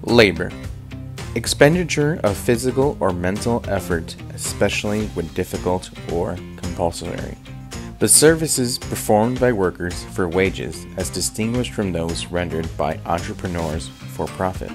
Labor. Expenditure of physical or mental effort, especially when difficult or compulsory. The services performed by workers for wages as distinguished from those rendered by entrepreneurs for profit.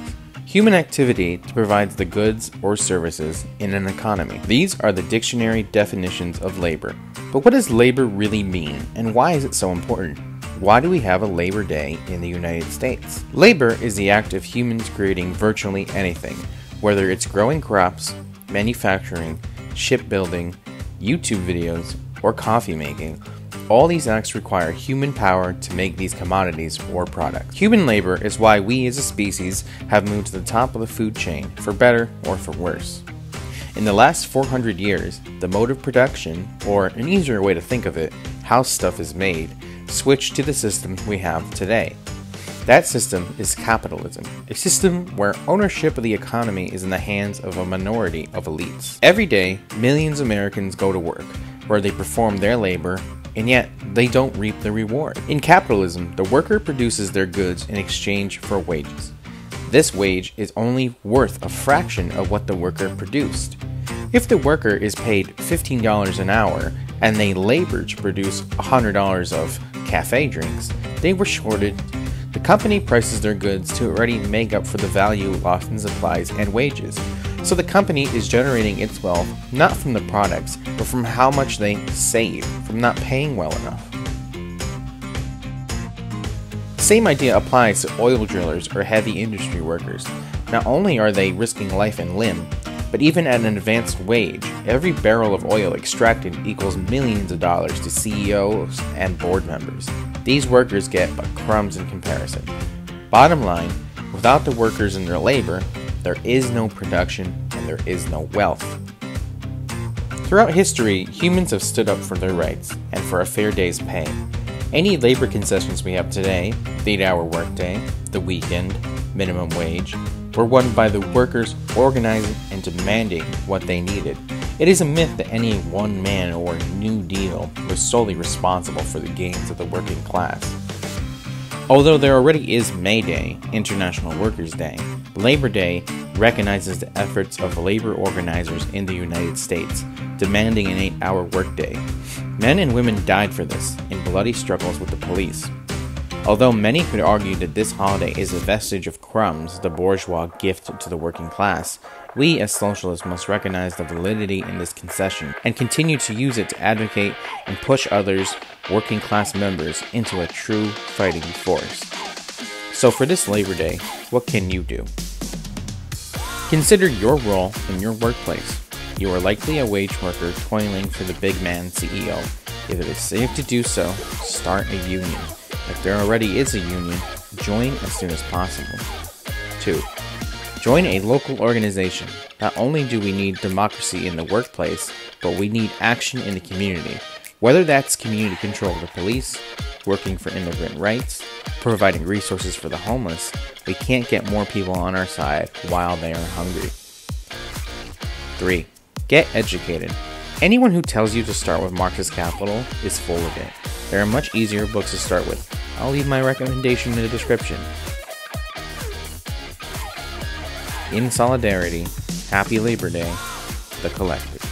Human activity provides the goods or services in an economy. These are the dictionary definitions of labor. But what does labor really mean, and why is it so important? Why do we have a Labor Day in the United States? Labor is the act of humans creating virtually anything, whether it's growing crops, manufacturing, shipbuilding, YouTube videos, or coffee making. All these acts require human power to make these commodities or products. Human labor is why we as a species have moved to the top of the food chain, for better or for worse. In the last 400 years, the mode of production, or an easier way to think of it, how stuff is made, switched to the system we have today. That system is capitalism, a system where ownership of the economy is in the hands of a minority of elites. Every day, millions of Americans go to work, where they perform their labor, and yet they don't reap the reward. In capitalism, the worker produces their goods in exchange for wages. This wage is only worth a fraction of what the worker produced. If the worker is paid $15 an hour and they labor to produce $100 of cafe drinks, they were shorted. The company prices their goods to already make up for the value lost in supplies and wages. So the company is generating its wealth not from the products, but from how much they save from not paying well enough. The same idea applies to oil drillers or heavy industry workers. Not only are they risking life and limb, but even at an advanced wage, every barrel of oil extracted equals millions of dollars to CEOs and board members. These workers get but crumbs in comparison. Bottom line, without the workers and their labor, there is no production and there is no wealth. Throughout history, humans have stood up for their rights and for a fair day's pay. Any labor concessions we have today, the 8-hour workday, the weekend, minimum wage, were won by the workers organizing and demanding what they needed. It is a myth that any one man or New Deal was solely responsible for the gains of the working class. Although there already is May Day, International Workers' Day, Labor Day recognizes the efforts of labor organizers in the United States, demanding an 8-hour workday. Men and women died for this in bloody struggles with the police. Although many could argue that this holiday is a vestige of crumbs the bourgeois gift to the working class, we as socialists must recognize the validity in this concession and continue to use it to advocate and push others, working class members, into a true fighting force. So for this Labor Day, what can you do? Consider your role in your workplace. You are likely a wage worker toiling for the big man CEO. If it is safe to do so, start a union. If there already is a union, join as soon as possible. 2. Join a local organization. Not only do we need democracy in the workplace, but we need action in the community. Whether that's community control of the police, working for immigrant rights, providing resources for the homeless, we can't get more people on our side while they are hungry. 3. Get educated. Anyone who tells you to start with Marxist Capital is full of it. There are much easier books to start with. I'll leave my recommendation in the description. In solidarity, happy Labor Day, the Kollectiv.